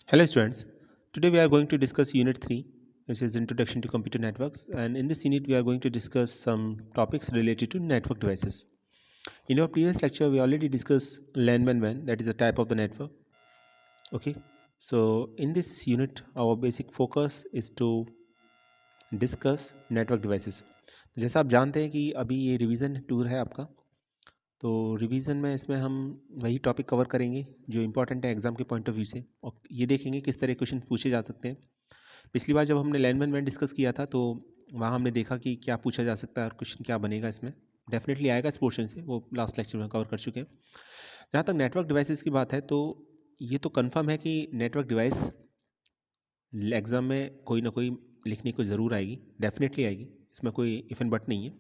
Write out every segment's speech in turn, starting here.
Hello students, today we are going to discuss Unit 3, which is Introduction to Computer Networks, and in this unit we are going to discuss some topics related to network devices. In our previous lecture we already discussed LAN WAN, that is a type of the network. Okay, so in this unit our basic focus is to discuss network devices. जैसा आप जानते हैं कि अभी ये revision tour है आपका, तो रिवीजन में इसमें हम वही टॉपिक कवर करेंगे जो इम्पोर्टेंट है एग्जाम के पॉइंट ऑफ व्यू से, और ये देखेंगे किस तरह क्वेश्चन पूछे जा सकते हैं। पिछली बार जब हमने लैंड मैन डिस्कस किया था तो वहाँ हमने देखा कि क्या पूछा जा सकता है और क्वेश्चन क्या बनेगा इसमें। डेफिनेटली आएगा इस पोर्शन से, वो लास्ट लेक्चर में कवर कर चुके हैं। जहाँ तक नेटवर्क डिवाइसेस की बात है तो ये तो कंफर्म है कि नेटवर्क डिवाइस एग्ज़ाम में कोई ना कोई लिखने को ज़रूर आएगी, डेफिनेटली आएगी, इसमें कोई इफ एंड बट नहीं है।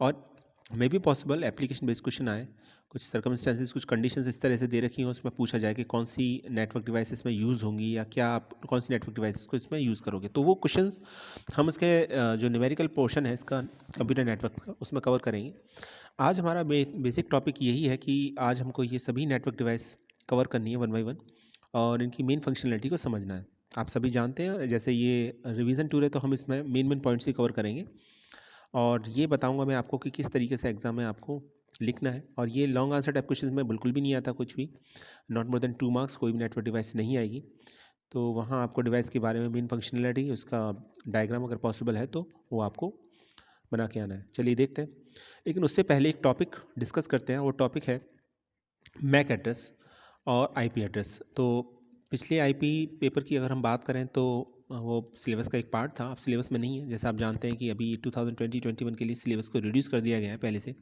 और may be possible application based question आए, कुछ सर्कमस्टेंसेस, कुछ कंडीशंस इस तरह से दे रखी हों, उसमें पूछा जाए कि कौन सी नेटवर्क डिवाइस इसमें यूज़ होंगी या क्या आप कौन सी नेटवर्क डिवाइस को इसमें यूज़ करोगे, तो वो क्वेश्चंस हम इसके जो न्यूमेरिकल पोर्शन है इसका कंप्यूटर नेटवर्क्स का, उसमें कवर करेंगे। आज हमारा बेसिक टॉपिक यही है कि आज हमको ये सभी नेटवर्क डिवाइस कवर करनी है वन बाई वन, और इनकी मेन फंक्शनलिटी को समझना है। आप सभी जानते हैं, जैसे ये रिवीजन टूर है तो हम इसमें मेन मेन पॉइंट्स ही कवर करेंगे, और ये बताऊंगा मैं आपको कि किस तरीके से एग्ज़ाम में आपको लिखना है। और ये लॉन्ग आंसर टाइप क्वेश्चन में बिल्कुल भी नहीं आता कुछ भी, नॉट मोर देन 2 मार्क्स, कोई भी नेटवर्क डिवाइस नहीं आएगी। तो वहाँ आपको डिवाइस के बारे में मेन फंक्शनलिटी, उसका डायग्राम अगर पॉसिबल है तो वो आपको बना के आना है। चलिए देखते हैं, लेकिन उससे पहले एक टॉपिक डिस्कस करते हैं। वो टॉपिक है मैक एड्रेस और आईपी एड्रेस। तो पिछले आईपी पेपर की अगर हम बात करें तो वो सिलेबस का एक पार्ट था, अब सिलेबस में नहीं है। जैसा आप जानते हैं कि अभी 2020-21 के लिए सिलेबस को रिड्यूस कर दिया गया है पहले से,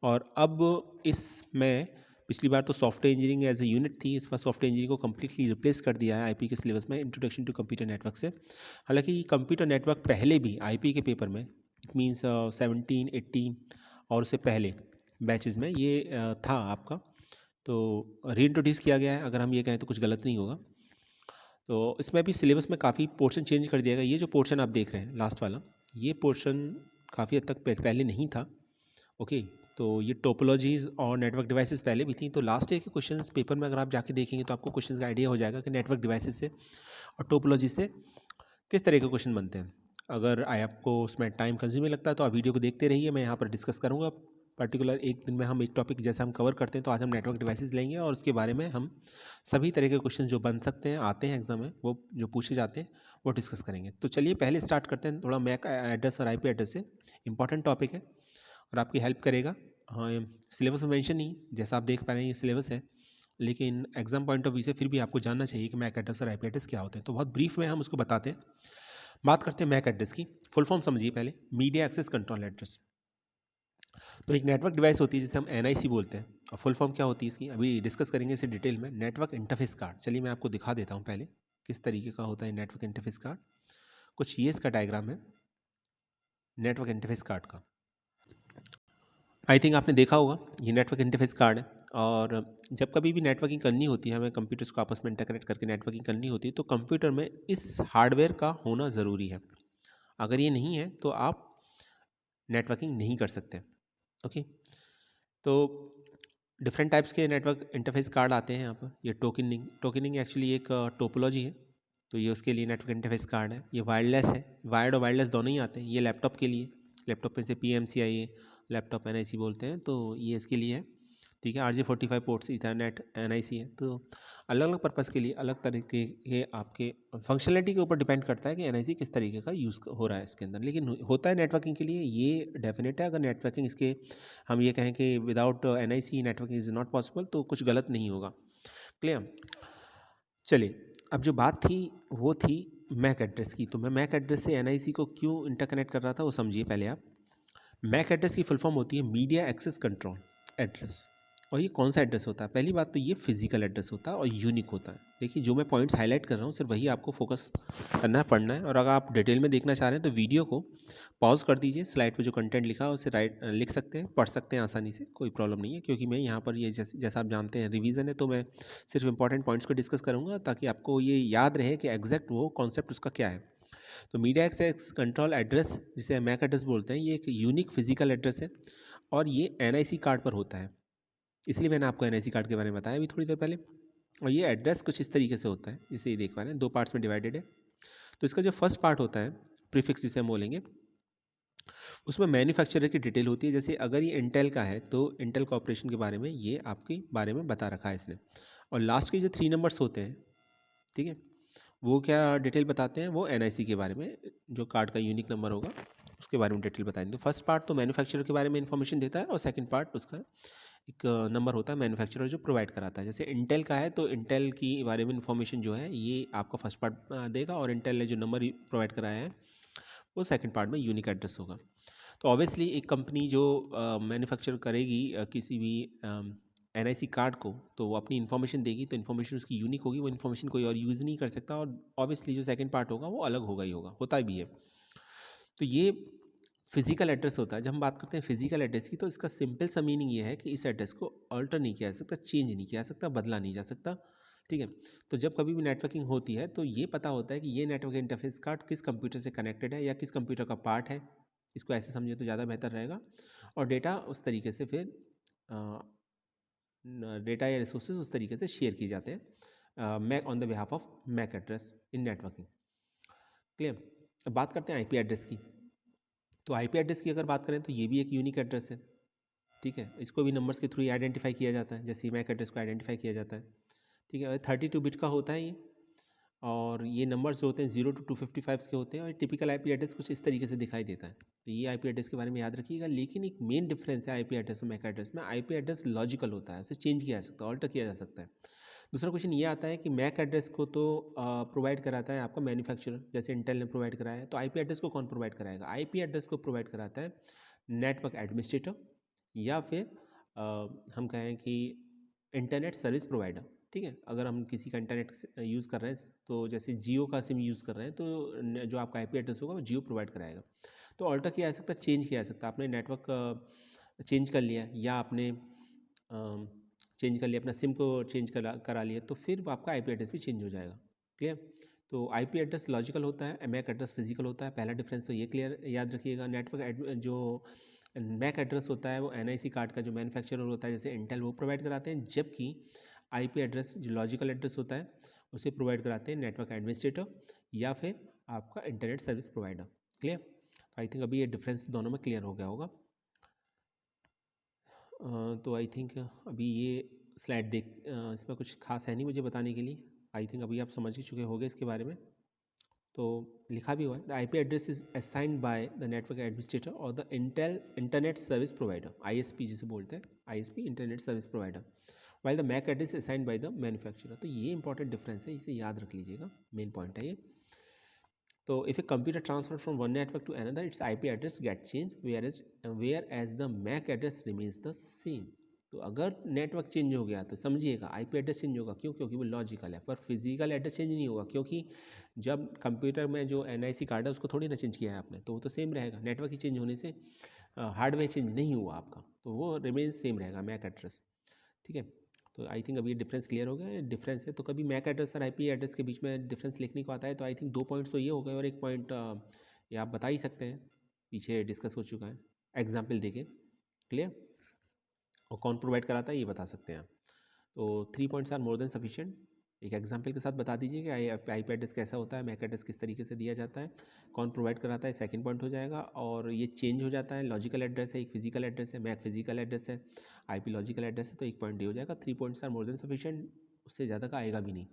और अब इसमें पिछली बार तो software engineering as a unit थी, इस बार सॉफ्टवेयर इंजीनियरिंग को कम्प्लीटली रिप्लेस कर दिया है आईपी के सिलेबस में इंट्रोडक्शन टू कंप्यूटर नेटवर्क से। हालांकि कंप्यूटर नेटवर्क पहले भी आईपी के पेपर में, इट मीन्स 17, 18 और उससे पहले बैचेज में ये था आपका, तो रीइंट्रोड्यूस किया गया है, अगर हम ये कहें तो कुछ गलत नहीं होगा। तो इसमें भी सिलेबस में काफ़ी पोर्शन चेंज कर दिया गया। ये जो पोर्शन आप देख रहे हैं लास्ट वाला, ये पोर्शन काफ़ी हद तक पहले नहीं था। ओके, तो ये टोपोलॉजीज़ और नेटवर्क डिवाइसेस पहले भी थी। तो लास्ट ईयर के क्वेश्चंस पेपर में अगर आप जाके देखेंगे तो आपको क्वेश्चंस का आइडिया हो जाएगा कि नेटवर्क डिवाइसेस से और टोपोलॉजी से किस तरह के क्वेश्चन बनते हैं। अगर आपको उसमें टाइम कंज्यूमिंग लगता है तो आप वीडियो को देखते रहिए, मैं यहाँ पर डिस्कस करूँगा पर्टिकुलर एक दिन में। हम एक टॉपिक जैसे हम कवर करते हैं, तो आज हम नेटवर्क डिवाइसेस लेंगे और उसके बारे में हम सभी तरह के क्वेश्चन जो बन सकते हैं, आते हैं एग्जाम में, वो जो पूछे जाते हैं वो डिस्कस करेंगे। तो चलिए पहले स्टार्ट करते हैं थोड़ा मैक एड्रेस और आईपी एड्रेस से। इंपॉर्टेंट टॉपिक है और आपकी हेल्प करेगा। हाँ, सिलेबस में मेंशन नहीं, जैसा आप देख पा रहे हैं ये सिलेबस है, लेकिन एग्जाम पॉइंट ऑफ व्यू से फिर भी आपको जानना चाहिए कि मैक एड्रेस और आईपी एड्रेस क्या होते हैं। तो बहुत ब्रीफ में हम उसको बताते हैं। बात करते हैं मैक एड्रेस की। फुल फॉर्म समझिए पहले, मीडिया एक्सेस कंट्रोल एड्रेस। तो एक नेटवर्क डिवाइस होती है जिसे हम एनआईसी बोलते हैं, और फुल फॉर्म क्या होती है इसकी अभी डिस्कस करेंगे इसे डिटेल में। नेटवर्क इंटरफेस कार्ड, चलिए मैं आपको दिखा देता हूँ पहले किस तरीके का होता है नेटवर्क इंटरफेस कार्ड। कुछ ये इसका डायग्राम है नेटवर्क इंटरफेस कार्ड का। आई थिंक आपने देखा होगा, ये नेटवर्क इंटरफेस कार्ड है। और जब कभी भी नेटवर्किंग करनी होती है, हमें कंप्यूटर्स को आपस में इंटरकनेक्ट करके नेटवर्किंग करनी होती है, तो कंप्यूटर में इस हार्डवेयर का होना ज़रूरी है। अगर ये नहीं है तो आप नेटवर्किंग नहीं कर सकते। ओके, तो डिफरेंट टाइप्स के नेटवर्क इंटरफेस कार्ड आते हैं यहाँ पर। ये टोकनिंग एक्चुअली एक टोपोलॉजी है, तो ये उसके लिए नेटवर्क इंटरफेस कार्ड है। ये वायरलेस है, वायर्ड और वायरलेस दोनों ही आते हैं। ये लैपटॉप के लिए, लैपटॉप में से PMCIe लैपटॉप NIC बोलते हैं, तो ये इसके लिए है। ठीक है, RJ45 पोर्ट्स ईथरनेट NIC है। तो अलग अलग पर्पज़ के लिए अलग तरीके के आपके फंक्शनलिटी के ऊपर डिपेंड करता है कि NIC किस तरीके का यूज़ हो रहा है इसके अंदर, लेकिन होता है नेटवर्किंग के लिए, ये डेफिनेट है। अगर नेटवर्किंग इसके हम ये कहें कि without NIC networking is not possible, तो कुछ गलत नहीं होगा। क्लियर? चलिए, अब जो बात थी वो थी मैक एड्रेस की। तो मैं मैक एड्रेस से NIC को क्यों इंटरकनेक्ट कर रहा था वो समझिए पहले आप। मैक एड्रेस की फुल फॉर्म होती है मीडिया एक्सेस कंट्रोल एड्रेस। और ये कौन सा एड्रेस होता है? पहली बात तो ये फिजिकल एड्रेस होता है और यूनिक होता है। देखिए, जो मैं पॉइंट्स हाईलाइट कर रहा हूँ सिर्फ वही आपको फोकस करना है, पढ़ना है। और अगर आप डिटेल में देखना चाह रहे हैं तो वीडियो को पॉज कर दीजिए, स्लाइड पे जो कंटेंट लिखा है उसे लिख सकते हैं, पढ़ सकते हैं आसानी से, कोई प्रॉब्लम नहीं है। क्योंकि मैं यहाँ पर ये जैसा आप जानते हैं रिवीजन है, तो मैं सिर्फ इंपॉर्टेंट पॉइंट्स को डिस्कस करूँगा ताकि आपको ये याद रहे कि एग्जैक्ट वो कॉन्सेप्ट उसका क्या है। तो मीडिया एक्सेस कंट्रोल एड्रेस, जिसे मैक एड्रेस बोलते हैं, ये एक यूनिक फिजिकल एड्रेस है और ये NIC कार्ड पर होता है। इसलिए मैंने आपको NIC कार्ड के बारे में बताया अभी थोड़ी देर पहले। और ये एड्रेस कुछ इस तरीके से होता है, जैसे ये देख पा रहे हैं, 2 पार्ट्स में डिवाइडेड है। तो इसका जो फर्स्ट पार्ट होता है, प्रीफिक्स जिसे हम बोलेंगे, उसमें मैन्युफैक्चरर की डिटेल होती है। जैसे अगर ये इंटेल का है तो इंटेल कॉर्पोरेशन के बारे में ये आपके बारे में बता रखा है इसने। और लास्ट के जो 3 नंबर्स होते हैं, ठीक है, वो क्या डिटेल बताते हैं, वो एनआईसी के बारे में, जो कार्ड का यूनिक नंबर होगा उसके बारे में डिटेल बताएंगे। तो फर्स्ट पार्ट तो मैन्युफैक्चरर के बारे में इन्फॉर्मेशन देता है, और सेकंड पार्ट उसका एक नंबर होता है मैन्युफैक्चरर जो प्रोवाइड कराता है। जैसे इंटेल का है तो इंटेल की बारे में इन्फॉर्मेशन जो है ये आपका फर्स्ट पार्ट देगा, और इंटेल ने जो नंबर प्रोवाइड कराया है वो सेकंड पार्ट में यूनिक एड्रेस होगा। तो ऑब्वियसली एक कंपनी जो मैन्युफैक्चर करेगी किसी भी एनआईसी कार्ड को, तो वो अपनी इन्फॉर्मेशन देगी, तो इन्फॉर्मेशन उसकी यूनिक होगी, वो इन्फॉर्मेशन कोई और यूज़ नहीं कर सकता, और ऑब्वियसली जो सेकंड पार्ट होगा वो अलग होगा ही होगा, होता भी है। तो ये फिजिकल एड्रेस होता है। जब हम बात करते हैं फिजिकल एड्रेस की, तो इसका सिंपल सा मीनिंग ये है कि इस एड्रेस को अल्टर नहीं किया जा सकता, चेंज नहीं किया जा सकता, बदला नहीं जा सकता, ठीक है। तो जब कभी भी नेटवर्किंग होती है तो ये पता होता है कि ये नेटवर्क इंटरफेस कार्ड किस कंप्यूटर से कनेक्टेड है या किस कंप्यूटर का पार्ट है, इसको ऐसे समझे तो ज़्यादा बेहतर रहेगा। और डेटा उस तरीके से फिर डेटा या रिसोर्सेज उस तरीके से शेयर किए जाते हैं MAC on the behalf of MAC address in networking. Clear. अब बात करते हैं आईपी एड्रेस की। तो आईपी एड्रेस की अगर बात करें तो ये भी एक यूनिक एड्रेस है, ठीक है। इसको भी नंबर्स के थ्रू आइडेंटिफाई किया जाता है, जैसे मैक एड्रेस को आइडेंटिफाई किया जाता है, ठीक है। 32 बिट का होता है ये, और ये नंबर्स होते हैं 0 to 255 के होते हैं, और टिपिकल आईपी एड्रेस कुछ इस तरीके से दिखाई देता है। तो ये आईपी एड्रेस के बारे में याद रखिएगा। लेकिन एक मेन डिफरेंस है आईपी एड्रेस और मैक एड्रेस में, आईपी एड्रेस लॉजिकल होता है, उसे चेंज किया जा सकता है, ऑल्टर किया जा सकता है। दूसरा क्वेश्चन ये आता है कि मैक एड्रेस को तो प्रोवाइड कराता है आपका मैन्युफैक्चरर, जैसे इंटेल ने प्रोवाइड कराया है, तो आईपी एड्रेस को कौन प्रोवाइड कराएगा? आईपी एड्रेस को प्रोवाइड कराता है नेटवर्क एडमिनिस्ट्रेटर, या फिर हम कहें कि इंटरनेट सर्विस प्रोवाइडर, ठीक है। अगर हम किसी का इंटरनेट यूज़ कर रहे हैं, तो जैसे जियो का सिम यूज़ कर रहे हैं, तो जो आपका आईपी एड्रेस होगा वो जियो प्रोवाइड कराएगा। तो ऑल्टर किया जा सकता है, चेंज किया जा सकता है। आपने नेटवर्क चेंज कर लिया, या आपने चेंज कर लिया, अपना सिम को चेंज करा लिया, तो फिर आपका आईपी एड्रेस भी चेंज हो जाएगा। क्लियर। तो आईपी एड्रेस लॉजिकल होता है, मैक एड्रेस फिजिकल होता है। पहला डिफरेंस तो ये क्लियर याद रखिएगा। नेटवर्क जो मैक एड्रेस होता है वो एनआईसी कार्ड का जो मैन्युफैक्चरर होता है जैसे इंटेल, वो प्रोवाइड कराते हैं, जबकि आईपी एड्रेस जो लॉजिकल एड्रेस होता है उसे प्रोवाइड कराते हैं नेटवर्क एडमिनिस्ट्रेटर या फिर आपका internet service provider. Clear. I think अभी ये डिफरेंस दोनों में क्लियर हो गया होगा। तो आई थिंक अभी ये स्लाइड इसमें कुछ खास है नहीं मुझे बताने के लिए। आई थिंक अभी आप समझ ही चुके होंगे इसके बारे में। तो लिखा भी हुआ है, the IP address is assigned by the network administrator और the internet service provider, ISP जिसे बोलते हैं, ISP internet service provider, while the MAC address assigned by the manufacturer. तो ये इंपॉर्टेंट डिफरेंस है, इसे याद रख लीजिएगा, मेन पॉइंट है ये। So if a computer transferred from one network to another, its IP address gets changed, whereas the MAC address remains the same. तो अगर नेटवर्क चेंज हो गया तो समझिएगा आईपी एड्रेस चेंज होगा, क्यों? क्योंकि वो लॉजिकल है, पर फिजिकल एड्रेस चेंज नहीं होगा, क्योंकि जब कंप्यूटर में जो एनआईसी कार्ड है उसको थोड़ी ना चेंज किया है आपने, तो वो तो सेम रहेगा। नेटवर्क ही चेंज होने से हार्डवेयर चेंज नहीं हुआ आपका, तो वो रिमेन सेम रहेगा मैक एड्रेस, ठीक है। तो आई थिंक अभी ये डिफरेंस क्लियर हो गया। डिफरेंस है तो कभी मैक एड्रेस और आईपी एड्रेस के बीच में डिफरेंस लिखने को आता है, तो आई थिंक 2 पॉइंट्स तो ये हो गए, और एक पॉइंट ये आप बता ही सकते हैं, पीछे डिस्कस हो चुका है एग्जाम्पल देके। क्लियर। और कौन प्रोवाइड कराता है ये बता सकते हैं आप। तो 3 points are more than sufficient. एक एग्जाम्पल के साथ बता दीजिए कि आईपी एड्रेस कैसा होता है, मैक एड्रेस किस तरीके से दिया जाता है, कौन प्रोवाइड कराता है, सेकंड पॉइंट हो जाएगा। और ये चेंज हो जाता है, लॉजिकल एड्रेस है, एक फिजिकल एड्रेस है, मैक फिजिकल एड्रेस है, आईपी लॉजिकल एड्रेस है, तो एक पॉइंट डी हो जाएगा। 3 points are more than sufficient, उससे ज़्यादा का आएगा भी नहीं।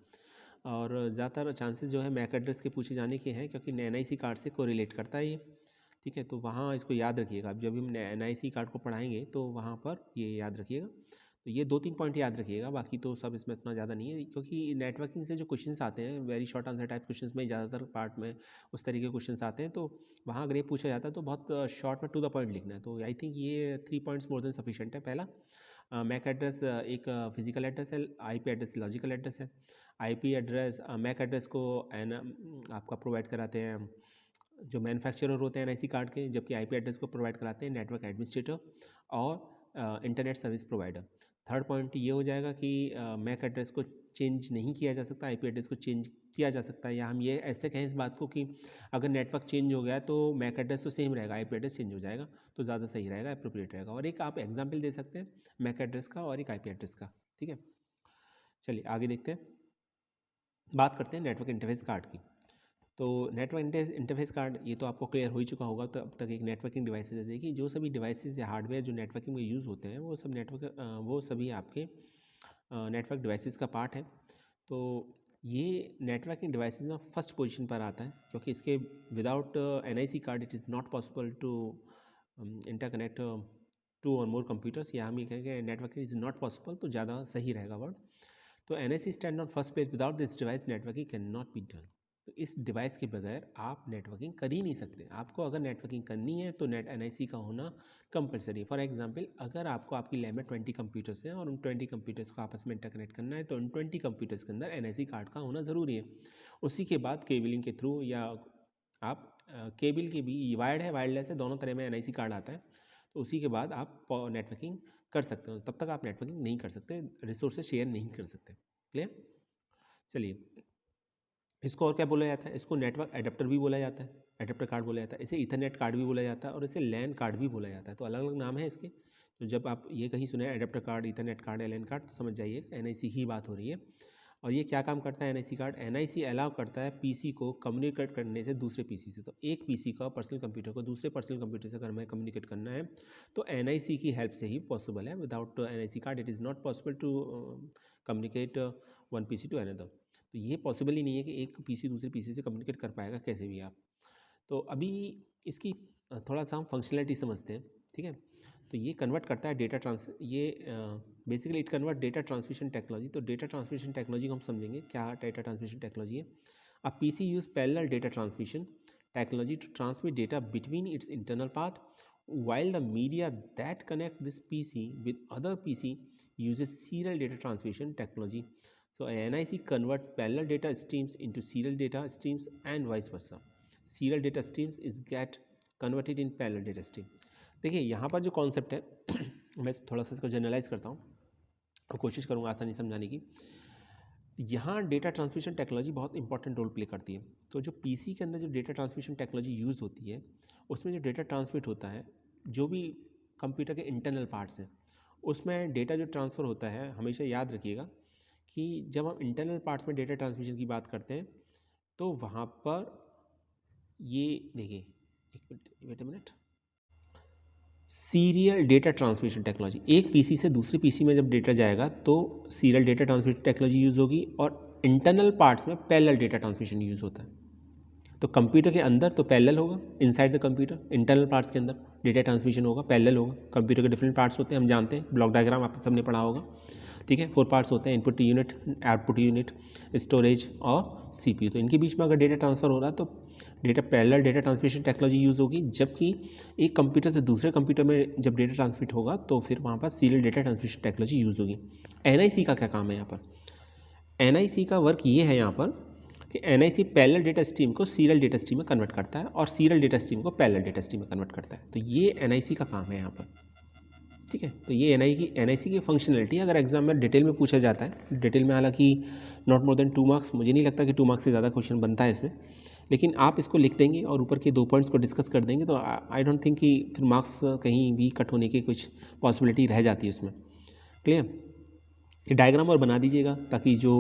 और ज़्यादातर चांसेस जो है मैक एड्रेस के पूछे जाने के हैं, क्योंकि एनआईसी कार्ड से कोरिलेट करता है ये, ठीक है। तो वहाँ इसको याद रखिएगा, अब जब भी हम एनआईसी कार्ड को पढ़ाएंगे तो वहाँ पर ये याद रखिएगा। तो ये 2-3 पॉइंट याद रखिएगा, बाकी तो सब इसमें इतना ज़्यादा नहीं है, क्योंकि नेटवर्किंग से जो क्वेश्चंस आते हैं very short answer type questions में ज़्यादातर पार्ट में उस तरीके के क्वेश्चंस आते हैं, तो वहाँ अगर ये पूछा जाता है तो बहुत शॉर्ट में टू द पॉइंट लिखना है। तो आई थिंक ये 3 पॉइंट्स मोर देन सफिशिएंट है। पहला, मैक एड्रेस एक फिजिकल एड्रेस है, आईपी एड्रेस लॉजिकल एड्रेस है। आईपी एड्रेस मैक एड्रेस को आपका प्रोवाइड कराते हैं जो मैन्युफैक्चरर होते हैं एनआईसी कार्ड के, जबकि आईपी एड्रेस को प्रोवाइड कराते हैं नेटवर्क एडमिनिस्ट्रेटर और internet service provider. Third point ये हो जाएगा कि मैक एड्रेस को चेंज नहीं किया जा सकता, आईपी एड्रेस को चेंज किया जा सकता है, या हम ये ऐसे कहें इस बात को कि अगर नेटवर्क चेंज हो गया तो मैक एड्रेस तो सेम रहेगा, आईपी एड्रेस चेंज हो जाएगा, तो ज़्यादा सही रहेगा, अप्रोप्रिएट रहेगा। और एक आप एग्जाम्पल दे सकते हैं मैक एड्रेस का और एक आईपी एड्रेस का, ठीक है। चलिए आगे देखते हैं, बात करते हैं नेटवर्क इंटरफेस कार्ड की। तो नेटवर्क इंटरफेस कार्ड ये तो आपको क्लियर हो ही चुका होगा। तो अब तक एक नेटवर्किंग डिवाइसेज है। देखिए जो सभी डिवाइसेज या हार्डवेयर जो नेटवर्किंग में यूज़ होते हैं वो सभी आपके नेटवर्क डिवाइसेस का पार्ट है। तो ये नेटवर्किंग डिवाइसेस में फर्स्ट पोजीशन पर आता है, क्योंकि इसके without NIC card it is not possible to interconnect two or more computers, या हम ये कहेंगे नेटवर्किंग इज़ नॉट पॉसिबल, तो ज़्यादा सही रहेगा वर्ड। तो NIC stand on first place, without this device networking can not be done. तो इस डिवाइस के बगैर आप नेटवर्किंग कर ही नहीं सकते। आपको अगर नेटवर्किंग करनी है तो NIC का होना कंपलसरी है। फॉर एग्जांपल, अगर आपकी लैब में 20 कंप्यूटर्स हैं और उन 20 कंप्यूटर्स को आपस में इंटरकनेक्ट करना है, तो उन 20 कंप्यूटर्स के अंदर NIC कार्ड का होना ज़रूरी है। उसी के बाद केबलिंग के थ्रू, या आप केबल के भी वायर्ड है वायरलेस है, दोनों तरह में NIC कार्ड आता है, तो उसी के बाद आप नेटवर्किंग कर सकते हो। तब तक आप नेटवर्किंग नहीं कर सकते, रिसोर्सेज शेयर नहीं कर सकते। क्लियर? चलिए, इसको और क्या बोला जाता है? इसको नेटवर्क एडेप्टर भी बोला जाता है, एडेप्टर कार्ड बोला जाता है, इसे ईथरनेट कार्ड भी बोला जाता है, और इसे लैन कार्ड भी बोला जाता है। तो अलग अलग नाम है इसके। तो जब आप ये कहीं सुने एडेप्टर कार्ड, ईथरनेट कार्ड या लैन कार्ड, तो समझ जाइए NIC की बात हो रही है। और ये क्या काम करता है NIC कार्ड? NIC अलाउ करता है पीसी को कम्युनिकेट करने से दूसरे पीसी से। तो एक पीसी का पर्सनल कंप्यूटर को दूसरे पर्सनल कंप्यूटर से अगर हमें कम्युनिकेट करना है तो NIC की हेल्प से ही पॉसिबल है। Without NIC card it is not possible to communicate one PC to another. तो ये पॉसिबल ही नहीं है कि एक पीसी दूसरे पीसी से कम्युनिकेट कर पाएगा कैसे भी आप। तो अभी इसकी थोड़ा सा हम फंक्शनलिटी समझते हैं, ठीक है। तो ये कन्वर्ट करता है basically it convert data transmission technology. तो डेटा ट्रांसमिशन टेक्नोलॉजी को हम समझेंगे क्या डेटा ट्रांसमिशन टेक्नोलॉजी है। A PC use parallel data transmission technology to transmit data between its internal part, while the media that connect this PC with other PC uses serial data transmission technology. So NIC convert parallel data streams into serial data streams and vice versa. Serial data streams is get converted in parallel data stream. देखिए यहाँ पर जो concept है मैं थोड़ा सा इसको generalise करता हूँ और कोशिश करूँगा आसानी समझाने की। यहाँ डेटा ट्रांसमिशन टेक्नोलॉजी बहुत इंपॉर्टेंट रोल प्ले करती है। तो जो पीसी के अंदर जो डेटा ट्रांसमिशन टेक्नोलॉजी यूज़ होती है, उसमें जो डेटा ट्रांसमिट होता है, जो भी कंप्यूटर के इंटरनल पार्ट्स हैं, उसमें डेटा जो ट्रांसफ़र होता है, हमेशा याद रखिएगा कि जब हम इंटरनल पार्ट्स में डेटा ट्रांसमिशन की बात करते हैं तो वहाँ पर ये देखिए, wait a minute, serial data transmission technology, एक पीसी से दूसरे पीसी में जब डेटा जाएगा तो serial data transmission technology use होगी, और इंटरनल पार्ट्स में पैरेलल डेटा ट्रांसमिशन यूज़ होता है। तो कंप्यूटर के अंदर तो पैरेलल होगा, inside the computer internal parts के अंदर डेटा ट्रांसमिशन होगा, पैरेलल होगा। कंप्यूटर के डिफरेंट पार्ट्स होते हैं, हम जानते हैं, ब्लॉक डायग्राम आप सबने पढ़ा होगा, ठीक है। 4 पार्ट्स होते हैं, input unit, output unit, storage और CPU। तो इनके बीच में अगर डेटा ट्रांसफ़र हो रहा है तो parallel data transmission technology use होगी। जबकि एक कंप्यूटर से दूसरे कंप्यूटर में जब डेटा ट्रांसमिट होगा तो फिर वहाँ पर serial data transmission technology use होगी। NIC का क्या काम है यहाँ पर? NIC का वर्क ये है यहाँ पर कि NIC पैरेलल डेटा स्ट्रीम को सीरियल डेटा स्ट्रीम में कन्वर्ट करता है और सीरियल डेटा स्ट्रीम को पैरेलल डेटा स्ट्रीम में कन्वर्ट करता है। तो ये NIC का काम है यहाँ पर, ठीक है। तो ये NIC की फंक्शनलिटी अगर एग्जाम में डिटेल में पूछा जाता है, डिटेल में हालांकि नॉट मोर देन 2 मार्क्स, मुझे नहीं लगता कि 2 मार्क्स से ज़्यादा क्वेश्चन बनता है इसमें, लेकिन आप इसको लिख देंगे और ऊपर के 2 पॉइंट्स को डिस्कस कर देंगे तो आई डोंट थिंक कि फिर मार्क्स कहीं भी कट होने की कुछ पॉसिबिलिटी रह जाती है उसमें। क्लियर? ये डायग्राम और बना दीजिएगा ताकि जो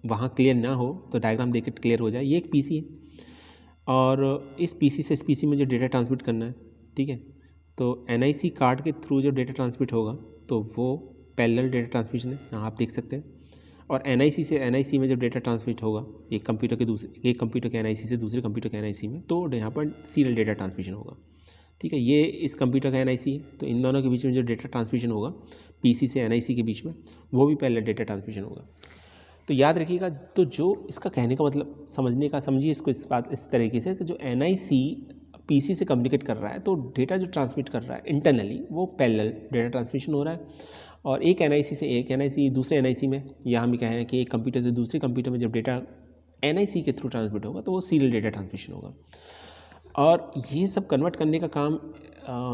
वहाँ क्लियर ना हो तो डायग्राम देख के क्लियर हो जाए। ये एक पीसी है और इस पीसी से इस पीसी में जो डेटा ट्रांसमिट करना है, ठीक है, तो NIC कार्ड के थ्रू जो डेटा ट्रांसमिट होगा तो वो पैरेलल डेटा ट्रांसमिशन है, यहाँ आप देख सकते हैं। और NIC से NIC में जब डेटा ट्रांसमिट होगा एक कंप्यूटर के NIC से दूसरे कंप्यूटर के NIC में, तो यहाँ पर सीरियल डेटा ट्रांसमिशन होगा, ठीक है। ये इस कंप्यूटर का NIC है, तो इन दोनों के बीच में जो डेटा ट्रांसमिशन होगा PC से NIC के बीच में, वो भी पैरेलल डेटा ट्रांसमिशन होगा। तो याद रखिएगा, तो जो इसका कहने का मतलब समझिए इसको इस तरीके से कि जो NIC PC से कम्युनिकेट कर रहा है तो डेटा जो ट्रांसमिट कर रहा है इंटरनली वो पैरेलल डेटा ट्रांसमिशन हो रहा है, और एक NIC से एक NIC दूसरे NIC में, या हम कहें कि एक कंप्यूटर से दूसरे कंप्यूटर में जब डेटा NIC के थ्रू ट्रांसमिट होगा तो वो सीरियल डेटा ट्रांसमिशन होगा। और ये सब कन्वर्ट करने का काम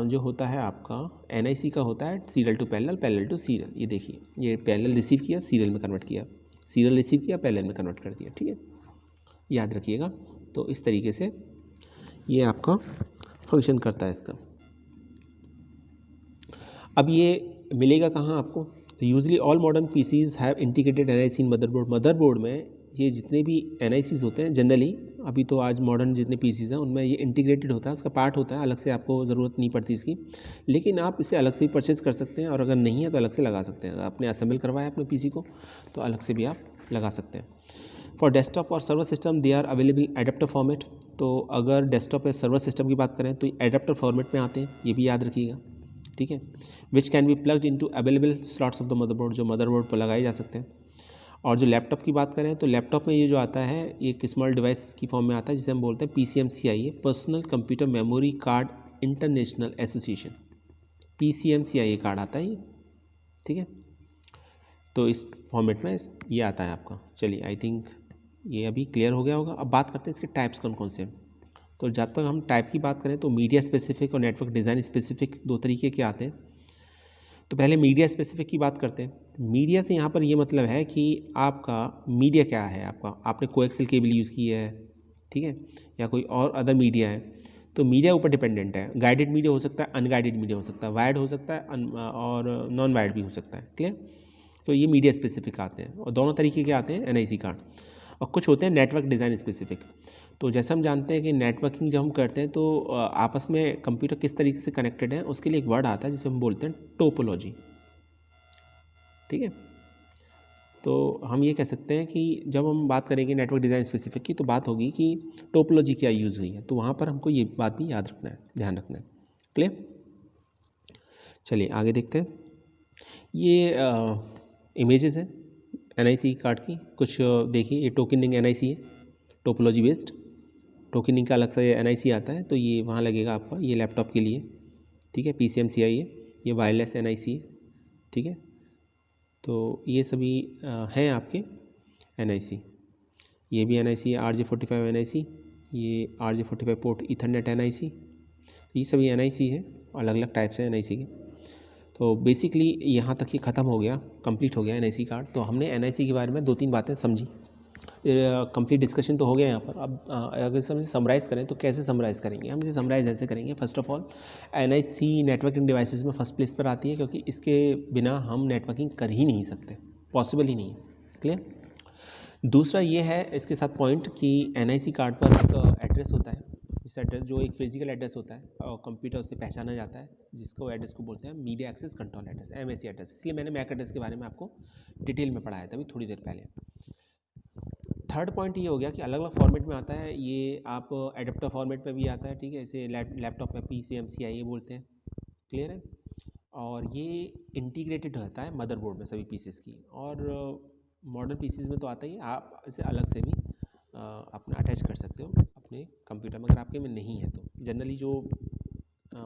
जो होता है आपका NIC का होता है serial to parallel, parallel to serial. ये देखिए, ये पैरेलल रिसीव किया, सीरियल में कन्वर्ट किया, सीरियल रिसीव किया, पैरेलल में कन्वर्ट कर दिया, ठीक है, याद रखिएगा। तो इस तरीके से ये आपका फंक्शन करता है इसका। अब ये मिलेगा कहाँ आपको? तो usually all modern PCs have integrated NIC in motherboard. Motherboard में ये जितने भी एनआईसीज होते हैं जनरली, अभी तो आज मॉडर्न जितने पीसीज हैं उनमें ये इंटीग्रेटेड होता है, उसका पार्ट होता है, अलग से आपको ज़रूरत नहीं पड़ती इसकी, लेकिन आप इसे अलग से भी परचेज कर सकते हैं और अगर नहीं है तो अलग से लगा सकते हैं। अगर आपने असेंबल करवाया अपने पीसी को तो अलग से भी आप लगा सकते हैं। फॉर डेस्कटॉप और server system they are available adapter format. तो अगर डेस्कटॉप या सर्वर सिस्टम की बात करें तो एडेप्टर फॉर्मेट में आते हैं, ये भी याद रखिएगा, ठीक है। Which can be plugged into available slots of the motherboard, जो मदरबोर्ड पर लगाए जा सकते हैं। और जो लैपटॉप की बात करें तो लैपटॉप में ये जो आता है एक स्मॉल डिवाइस की फॉर्म में आता है जिसे हम बोलते हैं PCMCIA, personal computer memory card international association, PCMCIA card आता है ये, ठीक है। तो इस फॉर्मेट में ये आता है आपका। चलिए, आई थिंक ये अभी क्लियर हो गया होगा। अब बात करते हैं इसके टाइप्स कौन कौन से हैं। तो जब तक हम टाइप की बात करें तो मीडिया स्पेसिफिक और नेटवर्क डिज़ाइन स्पेसिफिक दो तरीके के आते हैं। तो पहले मीडिया स्पेसिफिक की बात करते हैं। मीडिया से यहाँ पर ये मतलब है कि आपका मीडिया क्या है, आपने कोएक्सियल केबल यूज़ की है, ठीक है, या कोई और अदर मीडिया है, तो मीडिया ऊपर डिपेंडेंट है। गाइडेड मीडिया हो सकता है, अनगाइडेड मीडिया हो सकता है, वायर्ड हो सकता है और नॉन वायर्ड भी हो सकता है, क्लियर। तो ये मीडिया स्पेसिफिक आते हैं और दोनों तरीके के आते हैं एनआईसी कार्ड। और कुछ होते हैं नेटवर्क डिज़ाइन स्पेसिफिक। तो जैसे हम जानते हैं कि नेटवर्किंग जब हम करते हैं तो आपस में कंप्यूटर किस तरीके से कनेक्टेड है उसके लिए एक वर्ड आता है जिसे हम बोलते हैं टोपोलॉजी, ठीक है। तो हम ये कह सकते हैं कि जब हम बात करेंगे नेटवर्क डिज़ाइन स्पेसिफिक की तो बात होगी कि टोपोलॉजी क्या यूज़ हुई है, तो वहाँ पर हमको ये बात भी याद रखना है, ध्यान रखना है, क्लियर। चलिए आगे देखते हैं। ये इमेजेस है एनआईसी कार्ड की, कुछ देखिए। ये टोकनिंग एनआईसी है, टोपोलॉजी बेस्ड। टोकनिंग का अलग से एनआईसी आता है, तो ये वहाँ लगेगा आपका, ये लैपटॉप के लिए, ठीक है। PCMCI है, ये वायरलेस एनआईसी है, ठीक है। तो ये सभी हैं आपके एनआईसी। ये भी एनआईसी है, RJ45 एनआईसी, ये RJ45 पोर्ट ईथरनेट एनआईसी, ये सभी एनआईसी है, अलग अलग टाइप्स हैं एनआईसी के। तो बेसिकली यहाँ तक ही ख़त्म हो गया, कंप्लीट हो गया एनआईसी कार्ड। तो हमने एनआईसी के बारे में दो तीन बातें समझी, कंप्लीट डिस्कशन तो हो गया यहाँ पर। अब अगर हम इसे समराइज़ करें तो कैसे समराइज़ करेंगे, हम इसे समराइज़ ऐसे करेंगे। First of all, NIC networking devices में फर्स्ट प्लेस पर आती है, क्योंकि इसके बिना हम नेटवर्किंग कर ही नहीं सकते, पॉसिबल ही नहीं है, क्लियर। दूसरा ये है इसके साथ पॉइंट कि एनआईसी कार्ड पर एक एड्रेस होता है, इस एड्रेस जो एक फिजिकल एड्रेस होता है और कंप्यूटर उससे पहचाना जाता है, जिसको एड्रेस को बोलते हैं media access control address, MAC address. इसलिए मैंने मैक एड्रेस के बारे में आपको डिटेल में पढ़ाया था अभी थोड़ी देर पहले। थर्ड पॉइंट ये हो गया कि अलग अलग फॉर्मेट में आता है, ये आप एडेप्टर फॉर्मेट में भी आता है, ठीक है। इसे लैपटॉप में PCMCIA बोलते हैं, क्लियर है। और ये इंटीग्रेटेड रहता है मदरबोर्ड में सभी पीसेस की, और मॉडर्न पीसीज में तो आता ही, आप इसे अलग से भी अपना अटैच कर सकते हो अपने कंप्यूटर में, अगर आपके में नहीं है तो। जनरली जो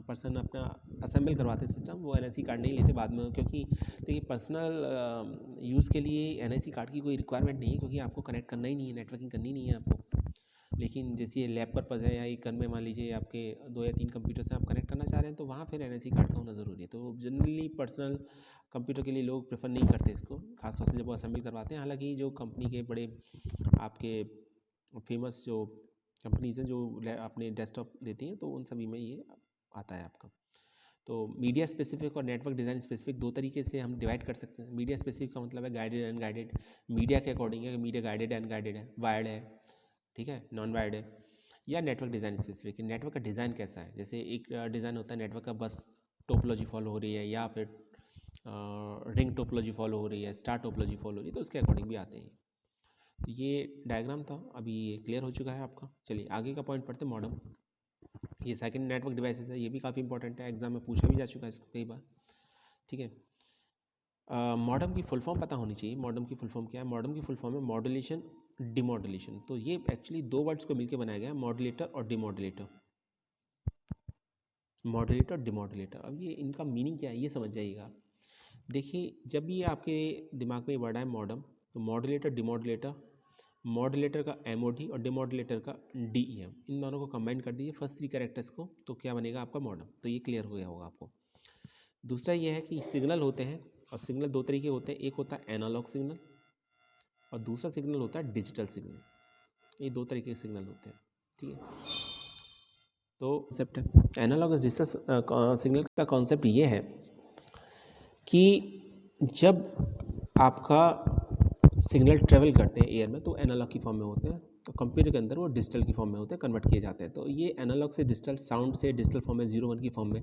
पर्सन अपना असेंबल करवाते हैं सिस्टम, वो एनआईसी कार्ड नहीं लेते बाद में, क्योंकि देखिए पर्सनल यूज़ के लिए एनआईसी कार्ड की कोई रिक्वायरमेंट नहीं है, क्योंकि आपको कनेक्ट करना ही नहीं है, नेटवर्किंग करनी नहीं है आपको। लेकिन जैसे लैब पर्पज़ है या एक घर में मान लीजिए आपके 2 या 3 कंप्यूटर से आप कनेक्ट करना चाह रहे हैं, तो वहाँ फिर एनआईसी कार्ड का होना ज़रूरी है। तो जनरली पर्सनल कंप्यूटर के लिए लोग प्रेफर नहीं करते इसको, खासतौर से जब वो असेंबल करवाते हैं। हालांकि जो कंपनी के बड़े आपके फेमस जो कंपनीज हैं जो अपने डेस्कटॉप देती हैं, तो उन सभी में ये आता है आपका। तो मीडिया स्पेसिफिक और नेटवर्क डिज़ाइन स्पेसिफिक दो तरीके से हम डिवाइड कर सकते हैं। मीडिया स्पेसिफिक का मतलब है गाइडेड एंड अनगाइडेड। मीडिया के अकॉर्डिंग है कि मीडिया गाइडेड है, अनगाइडेड है, वायर्ड है, ठीक है, नॉन वायर्ड है। या नेटवर्क डिज़ाइन स्पेसिफिक, नेटवर्क का डिज़ाइन कैसा है। जैसे एक डिज़ाइन होता है नेटवर्क का, बस टोपोलॉजी फॉलो हो रही है, या फिर रिंग टोपोलॉजी फॉलो हो रही है, स्टार टोपोलॉजी फॉलो हो रही है, तो उसके अकॉर्डिंग भी आते हैं। तो ये डायग्राम था, अभी ये क्लियर हो चुका है आपका। चलिए आगे का पॉइंट पढ़ते हैं, मॉडर्न। ये सेकंड नेटवर्क डिवाइसेस है, ये भी काफ़ी इंपॉर्टेंट है, एग्जाम में पूछा भी जा चुका है इसको कई बार, ठीक है। मॉडर्न की फुल फॉर्म पता होनी चाहिए। मॉडर्न की फुल फॉर्म क्या है? मॉडर्न की फुल फॉर्म है मॉड्यूलेशन, डिमॉड्यूलेशन। तो ये एक्चुअली दो वर्ड्स को मिलकर बनाया गया है, मॉड्यूलेटर और डिमॉड्यूलेटर। मॉड्यूलेटर और डिमॉड्यूलेटर, अब ये इनका मीनिंग क्या है ये समझ जाइएगा। देखिए, जब भी आपके दिमाग में ये वर्ड आए मॉडर्न, तो मॉड्यूलेटर, डिमॉड्यूलेटर, मॉड्यूलेटर का MOD और डिमॉड्यूलेटर का DEM, इन दोनों को कंबाइन कर दीजिए फर्स्ट 3 कैरेक्टर्स को, तो क्या बनेगा आपका मॉडर्न। तो ये क्लियर हो गया होगा आपको। दूसरा ये है कि सिग्नल होते हैं, और सिग्नल दो तरीके होते हैं, एक होता है एनालॉग सिग्नल और दूसरा सिग्नल होता है डिजिटल सिग्नल। ये दो तरीके के सिग्नल होते हैं, ठीक है। तो कॉन्सेप्ट है एनालॉग डिजिटल सिग्नल का कॉन्सेप्ट ये है कि जब आपका सिग्नल ट्रेवल करते हैं एयर में तो एनालॉग की फॉर्म में होते हैं, तो कंप्यूटर के अंदर वो डिजिटल की फॉर्म में होते हैं, कन्वर्ट किए जाते हैं। तो ये एनालॉग से डिजिटल, साउंड से डिजिटल फॉर्म में 0 1 की फॉर्म में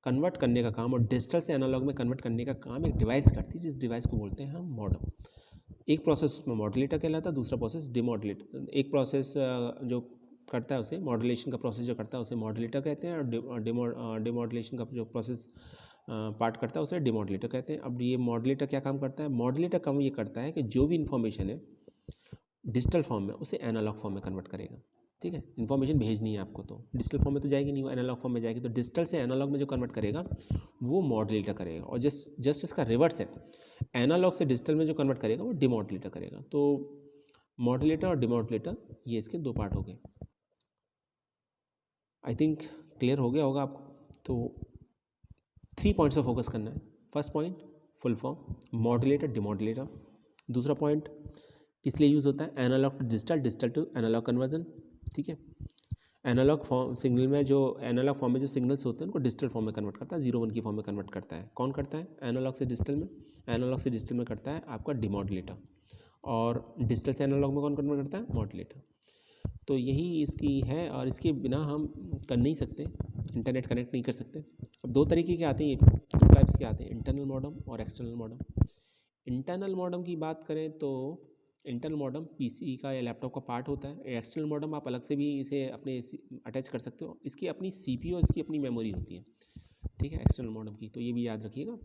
कन्वर्ट करने का काम और डिजिटल से एनालॉग में कन्वर्ट करने का काम एक डिवाइस करती है, जिस डिवाइस को बोलते हैं हम मॉडम। एक प्रोसेस उसमें मॉड्यूलेटर कहलाता है, दूसरा प्रोसेस डिमॉड्यूलेटर। एक प्रोसेस जो करता है उसे मॉड्यूलेशन का प्रोसेस जो करता है उसे मॉड्यूलेटर कहते हैं, और डिमॉड्यूलेशन का जो प्रोसेस पार्ट करता है उसे डिमॉड्यूलेटर कहते हैं। अब ये मॉड्यूलेटर क्या काम करता है? मॉड्यूलेटर काम ये करता है कि जो भी इन्फॉर्मेशन है डिजिटल फॉर्म में उसे एनालॉग फॉर्म में कन्वर्ट करेगा। ठीक है, इन्फॉर्मेशन भेजनी है आपको तो डिजिटल फॉर्म में तो जाएगी नहीं, वो एनालॉग फॉर्म में जाएगी। तो डिजिटल से एनालॉग में जो कन्वर्ट करेगा वो मॉड्यूलेटर करेगा, और जस्ट इसका रिवर्स है, एनालॉग से डिजिटल में जो कन्वर्ट करेगा वो डिमॉड्यूलेटर करेगा। तो मॉड्यूलेटर और डिमॉड्यूलेटर ये इसके दो पार्ट हो गए। आई थिंक क्लियर हो गया होगा आपको। तो 3 पॉइंट्स पर फोकस करना है। First point full form modulator demodulator. दूसरा पॉइंट किस लिए यूज़ होता है? Analogue to digital, digital to analogue conversion. ठीक है, एनालॉग फॉर्म सिग्नल में जो एनालॉग फॉर्म में जो सिग्नल्स होते हैं उनको डिजिटल फॉर्म में कन्वर्ट करता है, 0 1 की फॉर्म में कन्वर्ट करता है। कौन करता है? एनालॉग से डिजिटल में। एनालॉग से डिजिटल में करता है आपका डिमॉड्यूलेटर, और डिजिटल से एनालॉग में कौन कन्वर्ट करता है? मॉड्यूलेटर। तो यही इसकी है, और इसके बिना हम कर नहीं सकते, इंटरनेट कनेक्ट नहीं कर सकते। अब दो तरीके के आते हैं, ये 2 टाइप्स के आते हैं, इंटरनल मॉडम और एक्सटर्नल मॉडम। इंटरनल मॉडम की बात करें तो इंटरनल मॉडम पीसी का या लैपटॉप का पार्ट होता है। एक्सटर्नल मॉडम आप अलग से भी इसे अपने अटैच कर सकते हो, इसकी अपनी सीपीयू और इसकी अपनी मेमोरी होती है। ठीक है, एक्सटर्नल मॉडम की, तो ये भी याद रखिएगा।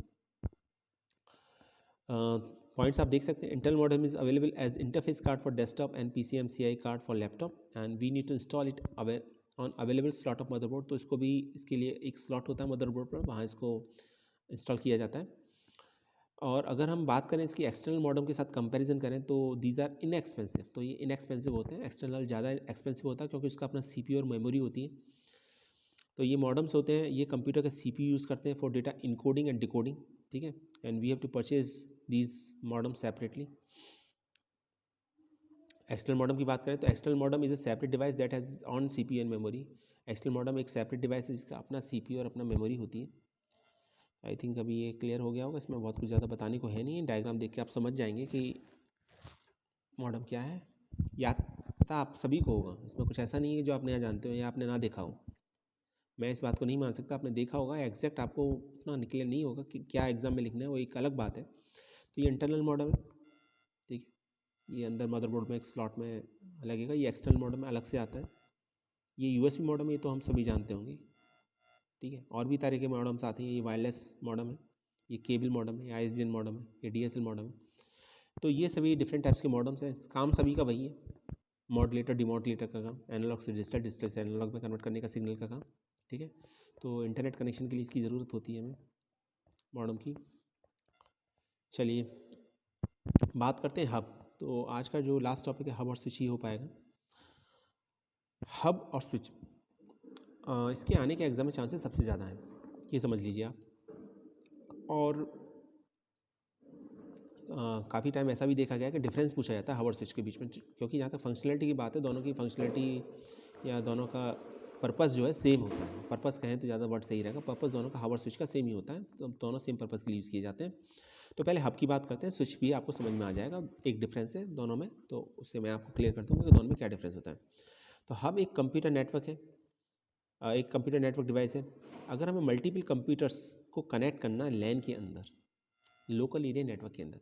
पॉइंट्स आप देख सकते हैं। Internal modem is available as interface card for desktop and PCMCI card for laptop, and we need to install it on available slot of motherboard. तो इसको भी, इसके लिए एक स्लॉट होता है मदरबोर्ड पर, वहाँ इसको इंस्टॉल किया जाता है। और अगर हम बात करें इसकी एक्सटर्नल मॉडम के साथ कंपैरिजन करें तो दीज आर इनएक्सपेंसिव। तो ये इनएक्सपेंसिव होते हैं, एक्सटर्नल ज़्यादा एक्सपेंसिव होता है क्योंकि उसका अपना सीपीयू और मेमोरी होती है। तो ये मॉडम्स होते हैं, ये कंप्यूटर का सीपीयू यूज़ करते हैं for data encoding and decoding. ठीक है, and we have to purchase these modem separately. External modem की बात करें तो external modem is a separate device that has on CPU and memory. External modem एक separate device है जिसका अपना सीपीयू और अपना मेमोरी होती है। आई थिंक अभी ये क्लियर हो गया होगा, इसमें बहुत कुछ ज़्यादा बताने को है नहीं, डायग्राम देख के आप समझ जाएंगे कि मॉडम क्या है। याद था आप सभी को होगा, इसमें कुछ ऐसा नहीं है जो आपने यहाँ जानते हो या आपने ना देखा हो। मैं इस बात को नहीं मान सकता, आपने देखा होगा, एग्जैक्ट आपको उतना निकले नहीं होगा कि क्या एग्जाम में लिखना है, वो एक अलग बात है। तो ये इंटरनल मॉडम है। ठीक है, ये अंदर मदरबोर्ड में एक स्लॉट में लगेगा। ये एक्सटर्नल मॉडम में अलग से आता है। ये USB मॉडम है, ये तो हम सभी जानते होंगे। ठीक है, और भी तरह के मॉडम्स आते हैं। ये वायरलेस मॉडम है, ये केबल मॉडम है, ये ISDN मॉडम है, ये DSL मॉडम है। तो ये सभी डिफरेंट टाइप्स के मॉडम्स हैं, काम सभी का वही है। मॉड्यूलेटर डिमॉड्यूलेटर का काम, एनालॉग से डिजिटल, डिजिटल से एनालॉग में कन्वर्ट करने का सिग्नल का काम। ठीक है, तो इंटरनेट कनेक्शन के लिए इसकी ज़रूरत होती है हमें मॉडम की। चलिए बात करते हैं हब। तो आज का जो लास्ट टॉपिक है हब और स्विच ही हो पाएगा। हब और स्विच, इसके आने के एग्जाम में चांसेस सबसे ज़्यादा हैं, ये समझ लीजिए आप। और काफ़ी टाइम ऐसा भी देखा गया कि डिफरेंस पूछा जाता है हब और स्विच के बीच में, क्योंकि जहाँ तक फंक्शनलिटी की बात है, दोनों की फंक्शनलिटी या दोनों का पर्पस जो है सेम होता है। पर्पस कहें तो ज़्यादा वर्ड सही रहेगा, पर्पस दोनों का हब और स्विच का सेम ही होता है, तो दोनों सेम पर्पस के लिए यूज़ किए जाते हैं। तो पहले हब की बात करते हैं, स्विच भी आपको समझ में आ जाएगा, एक डिफरेंस है दोनों में, तो उससे मैं आपको क्लियर कर दूँगा कि दोनों में क्या डिफरेंस होता है। तो हब एक कंप्यूटर नेटवर्क है, एक कंप्यूटर नेटवर्क डिवाइस है। अगर हमें मल्टीपल कंप्यूटर्स को कनेक्ट करना है लैन के अंदर, लोकल एरिया नेटवर्क के अंदर,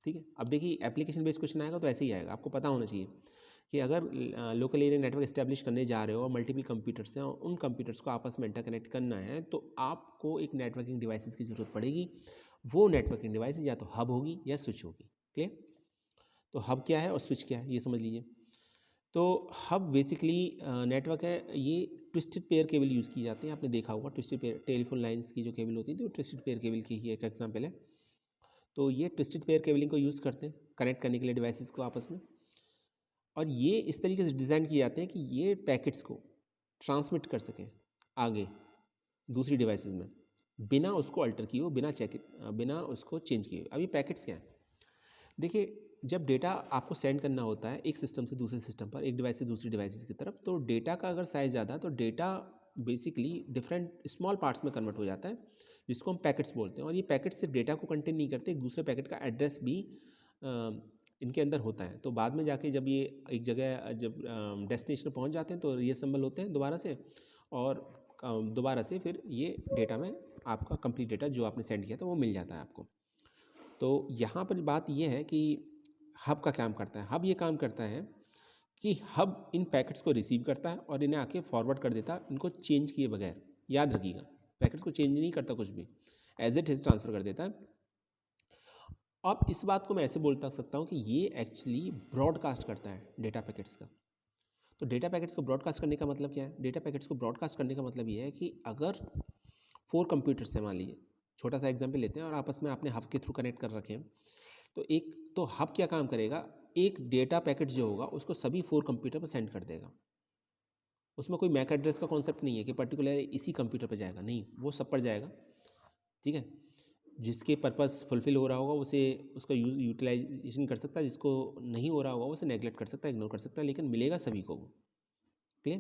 ठीक है। अब देखिए एप्लीकेशन बेस्ड क्वेश्चन आएगा तो ऐसे ही आएगा, आपको पता होना चाहिए कि अगर लोकल एरिया नेटवर्क इस्टेब्लिश करने जा रहे हो और मल्टीपल कंप्यूटर्स हैं और उन कंप्यूटर्स को आपस में इंटरकनेक्ट करना है, तो आपको एक नेटवर्किंग डिवाइसेस की ज़रूरत पड़ेगी। वो नेटवर्किंग डिवाइस या तो हब होगी या स्विच होगी। क्लियर? तो हब क्या है और स्विच क्या है ये समझ लीजिए। तो हब बेसिकली नेटवर्क है, ये ट्विस्टेड पेयर केबल यूज़ की जाती है, आपने देखा होगा ट्विस्टेड पेयर, टेलीफोन लाइंस की जो केबल होती थी वो ट्विस्टेड पेयर केबल की ही एक एग्जाम्पल है। तो ये ट्विस्टेड पेयर केबलिंग को यूज़ करते हैं कनेक्ट करने के लिए डिवाइसेस को आपस में, और ये इस तरीके से डिज़ाइन किए जाते हैं कि ये पैकेट्स को ट्रांसमिट कर सकें आगे दूसरी डिवाइसेस में, बिना उसको अल्टर किए हो, बिना उसको चेंज किए। अब ये पैकेट्स क्या हैं? देखिए, जब डेटा आपको सेंड करना होता है एक सिस्टम से दूसरे सिस्टम पर, एक डिवाइस से दूसरी डिवाइसेस की तरफ, तो डेटा का अगर साइज़ ज़्यादा है तो data basically different small parts में कन्वर्ट हो जाता है, जिसको हम पैकेट्स बोलते हैं। और ये पैकेट्स सिर्फ डेटा को कंटेन नहीं करते, एक दूसरे पैकेट का एड्रेस भी इनके अंदर होता है। तो बाद में जाके जब ये एक जगह जब डेस्टिनेशन पहुंच जाते हैं तो ये सिंबल होते हैं दोबारा से, और दोबारा से फिर ये डेटा में आपका कंप्लीट डेटा जो आपने सेंड किया था वो मिल जाता है आपको। तो यहाँ पर बात ये है कि हब का काम करता है। हब ये काम करता है कि हब इन पैकेट्स को रिसीव करता है और इन्हें आके फॉरवर्ड कर देता है, इनको चेंज किए बगैर। याद रखिएगा, पैकेट्स को चेंज नहीं करता कुछ भी, एज इट इज ट्रांसफ़र कर देता है। अब इस बात को मैं ऐसे बोलता सकता हूँ कि ये एक्चुअली ब्रॉडकास्ट करता है डेटा पैकेट्स का। तो डेटा पैकेट्स को ब्रॉडकास्ट करने का मतलब क्या है? डेटा पैकेट्स को ब्रॉडकास्ट करने का मतलब ये है कि अगर 4 कंप्यूटर्स हैं, मान लीजिए, छोटा सा एग्जांपल लेते हैं, और आपस में आपने हब के थ्रू कनेक्ट कर रखे हैं, तो एक तो हब क्या काम करेगा, एक डेटा पैकेट जो होगा उसको सभी 4 कंप्यूटर पर सेंड कर देगा। उसमें कोई मैक एड्रेस का कॉन्सेप्ट नहीं है कि पर्टिकुलर इसी कंप्यूटर पर जाएगा, नहीं, वो सब पर जाएगा। ठीक है, जिसके पर्पस फुलफिल हो रहा होगा उसे उसका यूटिलाइजेशन कर सकता है, जिसको नहीं हो रहा होगा उसे नेगलेक्ट कर सकता है, इग्नोर कर सकता है, लेकिन मिलेगा सभी को वो। क्लियर?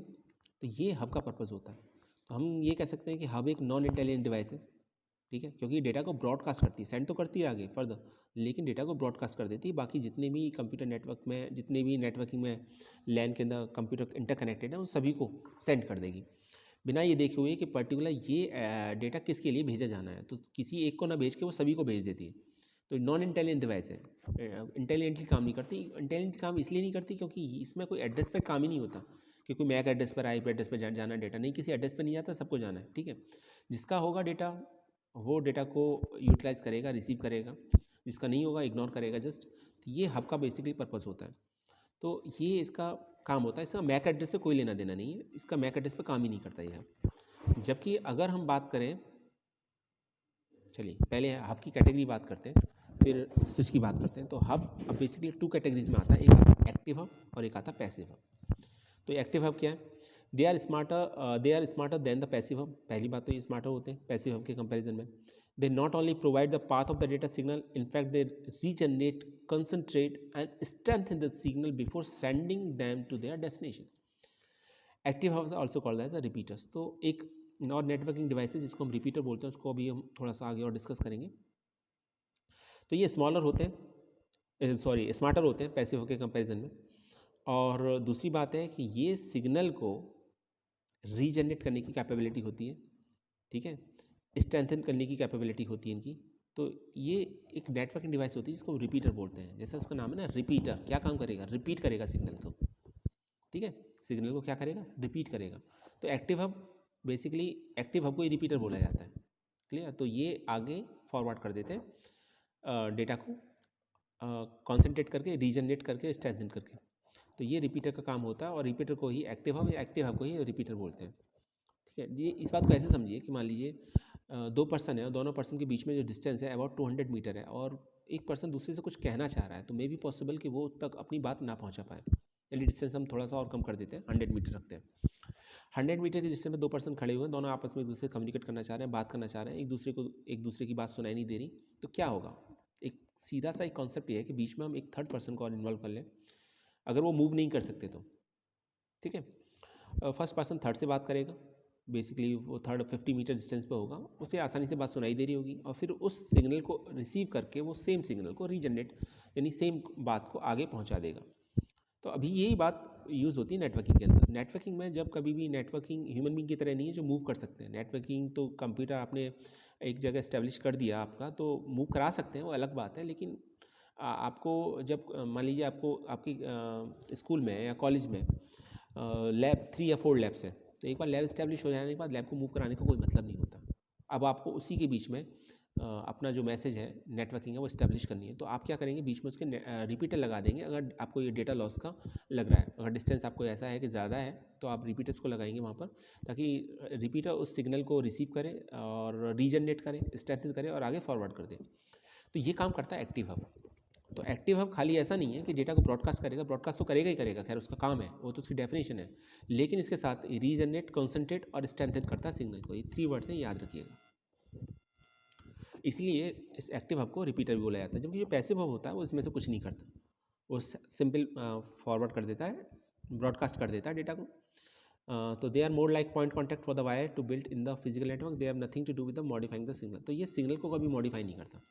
तो ये हब का पर्पस होता है। तो हम ये कह सकते हैं कि हब एक नॉन इंटेलिजेंट डिवाइस है। ठीक है, क्योंकि डेटा को ब्रॉडकास्ट करती है, सेंड तो करती है आगे फर्दर, लेकिन डेटा को ब्रॉडकास्ट कर देती है। बाकी जितने भी कंप्यूटर नेटवर्क में, जितने भी नेटवर्किंग में लैन के अंदर कंप्यूटर इंटरकनेक्टेड है, उन सभी को सेंड कर देगी, बिना ये देखे हुए कि पर्टिकुलर ये डेटा किसके लिए भेजा जाना है। तो किसी एक को ना भेज के वो सभी को भेज देती है। तो नॉन इंटेलिजेंट डिवाइस है, इंटेलिजेंटली काम नहीं करती। इंटेलिजेंट काम इसलिए नहीं करती क्योंकि इसमें कोई एड्रेस पर काम ही नहीं होता कि कोई मैक एड्रेस पर, आईपी एड्रेस पर जाना डेटा, नहीं, किसी एड्रेस पर नहीं जाता, सबको जाना है। ठीक है, जिसका होगा डेटा वो डेटा को यूटिलाइज करेगा, रिसीव करेगा, जिसका नहीं होगा इग्नोर करेगा जस्ट। तो ये हब का बेसिकली पर्पस होता है। तो ये इसका काम होता है। इसका मैक एड्रेस से कोई लेना देना नहीं है, इसका मैक एड्रेस पर काम ही नहीं करता ये हब। जबकि अगर हम बात करें, चलिए पहले हब की कैटेगरी बात करते हैं, फिर स्विच की बात करते हैं। तो हब अब बेसिकली 2 कैटेगरीज में आता है, एक आता एक्टिव हब और एक आता पैसिव हब। तो एक्टिव हब क्या है? They are smarter than the passive hub. पहली बात तो ये स्मार्टर होते हैं पैसिव हब के कंपैरिजन में। They not only provide the path of the data signal, in fact they regenerate, concentrate and strengthen the signal before sending them to their destination. Active hubs also called as the repeaters. तो एक और networking devices जिसको हम repeater बोलते हैं, उसको अभी हम थोड़ा सा आगे और डिस्कस करेंगे। तो ये स्मॉलर होते हैं, स्मार्टर होते हैं पैसिव हब के कंपैरिजन में। और दूसरी बात है कि ये सिग्नल को रीजनरेट करने की कैपेबिलिटी होती है। ठीक है, स्ट्रेंथन करने की कैपेबिलिटी होती है इनकी। तो ये एक नेटवर्किंग डिवाइस होती है जिसको रिपीटर बोलते हैं। जैसा उसका नाम है ना, रिपीटर, क्या काम करेगा? रिपीट करेगा सिग्नल को। ठीक है, सिग्नल को क्या करेगा? रिपीट करेगा। तो active hub, basically active hub को ही रिपीटर बोला जाता है। क्लियर? तो ये आगे फॉरवर्ड कर देते हैं डेटा को, कॉन्सेंट्रेट करके, रीजनरेट करके, स्ट्रेंथन करके। तो ये रिपीटर का काम होता है, और रिपीटर को ही एक्टिव हब या एक्टिव हब को ही रिपीटर बोलते हैं। ठीक है, ये इस बात को ऐसे समझिए कि मान लीजिए 2 पर्सन है और दोनों पर्सन के बीच में जो डिस्टेंस है अबाउट 200 मीटर है, और एक पर्सन दूसरे से कुछ कहना चाह रहा है, तो मे बी पॉसिबल कि वो तक अपनी बात ना पहुंचा पाए। चलिए डिस्टेंस हम थोड़ा सा और कम कर देते हैं, 100 मीटर रखते हैं। 100 मीटर के डिस्टेंस में 2 पर्सन खड़े हुए हैं, दोनों आपस में एक दूसरे से कम्युनिकेट करना चाह रहे हैं, बात करना चाह रहे हैं, एक दूसरे की बात सुनाई नहीं दे रही। तो क्या होगा? एक सीधा सा एक कॉन्सेप्ट ये है कि बीच में हम एक थर्ड पर्सन को और इन्वॉल्व कर लें, अगर वो मूव नहीं कर सकते तो। ठीक है, फर्स्ट पर्सन थर्ड से बात करेगा, बेसिकली वो थर्ड 50 मीटर डिस्टेंस पे होगा, उसे आसानी से बात सुनाई दे रही होगी, और फिर उस सिग्नल को रिसीव करके वो सेम सिग्नल को रीजनरेट, यानी सेम बात को आगे पहुंचा देगा। तो अभी यही बात यूज़ होती है नेटवर्किंग के अंदर। नेटवर्किंग में जब कभी भी, नेटवर्किंग ह्यूमन बीइंग की तरह नहीं है जो मूव कर सकते हैं। नेटवर्किंग तो कंप्यूटर आपने एक जगह इस्टेब्लिश कर दिया आपका, तो मूव करा सकते हैं, वो अलग बात है। लेकिन आपको जब मान लीजिए आपको आपकी स्कूल में या कॉलेज में लैब 3 या 4 लैब्स हैं, तो एक बार लैब इस्टेब्लिश हो जाने के बाद लैब को मूव कराने का कोई मतलब नहीं होता। अब आपको उसी के बीच में अपना जो मैसेज है, नेटवर्किंग है, वो इस्टेब्लिश करनी है। तो आप क्या करेंगे, बीच में उसके रिपीटर लगा देंगे। अगर आपको ये डेटा लॉस का लग रहा है, अगर डिस्टेंस आपको ऐसा है कि ज़्यादा है, तो आप रिपीटर्स को लगाएंगे वहाँ पर, ताकि रिपीटर उस सिग्नल को रिसीव करे और रीजनरेट करे, स्ट्रेंथन करे और आगे फॉरवर्ड कर दे। तो ये काम करता है एक्टिव हब। तो एक्टिव हब खाली ऐसा नहीं है कि डेटा को ब्रॉडकास्ट करेगा, ब्रॉडकास्ट तो करेगा ही करेगा, खैर उसका काम है, वो तो उसकी डेफिनेशन है, लेकिन इसके साथ रीजनरेट, कंसंट्रेट और स्ट्रेंथन करता है सिग्नल को। ये 3 वर्ड्स हैं, याद रखिएगा। इसलिए इस एक्टिव हब को रिपीटर भी बोला जाता है। जबकि जो पैसिव हब होता है वो इसमें से कुछ नहीं करता, वो सिंपल फॉरवर्ड कर देता है, ब्रॉडकास्ट कर देता है डेटा को, तो they are more like point contact for the wire to build in the physical network, they have nothing to do with the modifying the signal. तो ये सिग्नल को कभी मॉडिफाई नहीं करता।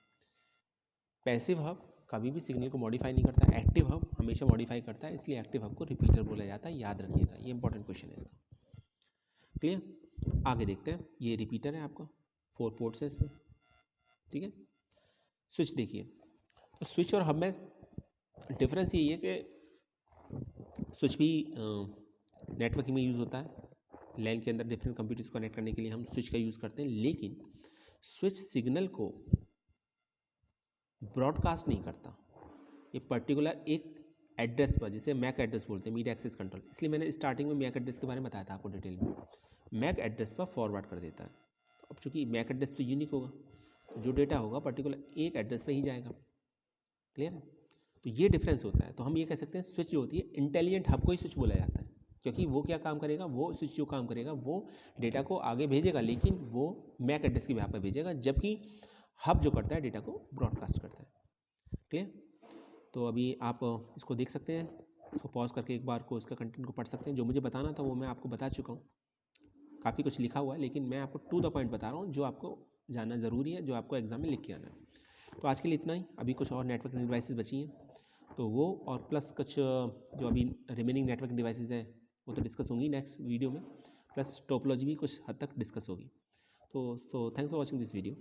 पैसिव हब कभी भी सिग्नल को मॉडिफाई नहीं करता, एक्टिव हब हमेशा मॉडिफाई करता है, इसलिए एक्टिव हब को रिपीटर बोला जाता है, याद रखिएगा, ये इंपॉर्टेंट क्वेश्चन है इसका। क्लियर, आगे देखते हैं। ये रिपीटर है आपका, 4 पोर्ट्स है इसमें, ठीक है। स्विच देखिए, तो स्विच और हब में डिफरेंस यही है कि स्विच भी नेटवर्किंग में यूज़ होता है, लैन के अंदर डिफरेंट कंप्यूटर्स को कनेक्ट करने के लिए हम स्विच का यूज़ करते हैं, लेकिन स्विच सिग्नल को ब्रॉडकास्ट नहीं करता। ये पर्टिकुलर एक एड्रेस पर, जिसे मैक एड्रेस बोलते हैं, मीडिया एक्सेस कंट्रोल, इसलिए मैंने स्टार्टिंग में मैक एड्रेस के बारे में बताया था आपको डिटेल में। मैक एड्रेस पर फॉरवर्ड कर देता है। अब चूंकि मैक एड्रेस तो यूनिक होगा, तो जो डेटा होगा पर्टिकुलर एक एड्रेस पे ही जाएगा। क्लियर है, तो ये डिफरेंस होता है। तो हम ये कह सकते हैं स्विच जो होती है, इंटेलिजेंट हब को ही स्विच बोला जाता है, क्योंकि वो क्या काम करेगा, वो स्विच जो काम करेगा वो डेटा को आगे भेजेगा, लेकिन वो मैक एड्रेस की बिहाफ पर भेजेगा, जबकि हब जो करता है डेटा को ब्रॉडकास्ट करता है। क्लियर, तो अभी आप इसको देख सकते हैं, इसको पॉज करके एक बार को इसका कंटेंट को पढ़ सकते हैं। जो मुझे बताना था वो मैं आपको बता चुका हूँ, काफ़ी कुछ लिखा हुआ है, लेकिन मैं आपको टू द पॉइंट बता रहा हूँ, जो आपको जानना ज़रूरी है, जो आपको एग्जाम में लिख के आना है। तो आज के लिए इतना ही। अभी कुछ और नेटवर्क डिवाइसेस बची हैं, तो वो और प्लस कुछ जो अभी रिमेनिंग नेटवर्क डिवाइसेस हैं वो तो डिस्कस होंगी नेक्स्ट वीडियो में, प्लस टोपोलॉजी भी कुछ हद तक डिस्कस होगी। तो thanks for watching this video.